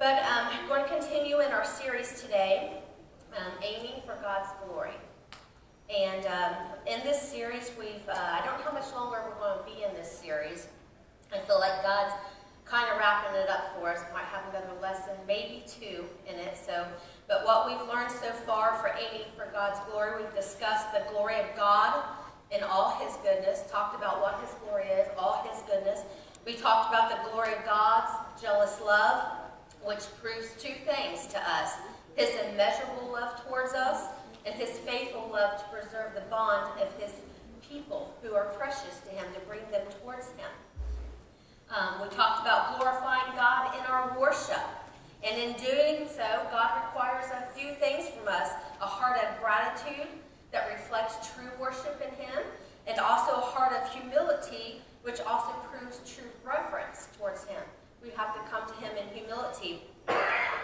But we're going to continue in our series today, Aiming for God's Glory. And in this series, I don't know how much longer we're going to be in this series. I feel like God's kind of wrapping it up for us. Might have another lesson, maybe two in it. But what we've learned so far for aiming for God's glory, we've discussed the glory of God in all His goodness, talked about what His glory is, all His goodness. We talked about the glory of God's jealous love, which proves two things to us: His immeasurable love towards us, and His faithful love to preserve the bond of His people who are precious to Him, to bring them towards Him. We talked about glorifying God in our worship. And in doing so, God requires a few things from us: a heart of gratitude that reflects true worship in Him, and also a heart of humility, which also proves true reverence towards Him. We have to come to Him in humility.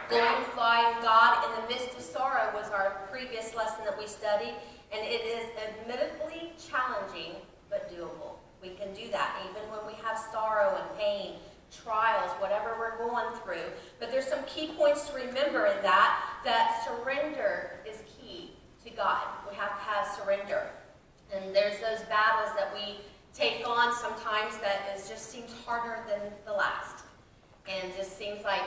Glorifying God in the midst of sorrow was our previous lesson that we studied, and it is admittedly challenging, but doable. We can do that even when we have sorrow and pain, trials, whatever we're going through. But there's some key points to remember in that surrender is key to God. We have to have surrender. And there's those battles that we take on sometimes that just seems harder than the last. And just seems like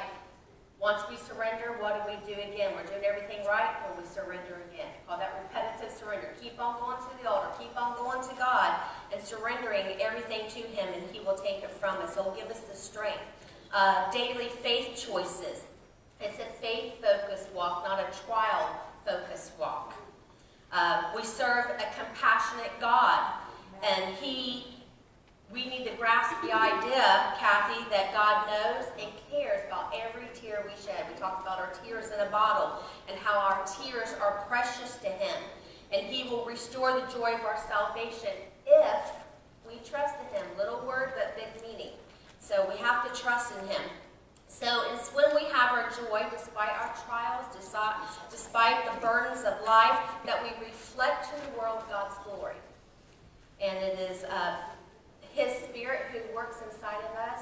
once we surrender, what do we do again? We're doing everything right, or we surrender again. Call that repetitive surrender. Keep on going to the altar. Keep on going to God and surrendering everything to Him, and He will take it from us. He'll give us the strength. Daily faith choices. It's a faith-focused walk, not a trial-focused walk. We serve a compassionate God, and we need to grasp the idea, Kathy, that God knows and cares about every tear we shed. We talked about our tears in a bottle and how our tears are precious to Him. And He will restore the joy of our salvation if we trust in Him. Little word, but big meaning. So we have to trust in Him. So it's when we have our joy, despite our trials, despite the burdens of life, that we reflect to the world God's glory. And it is His Spirit who works inside of us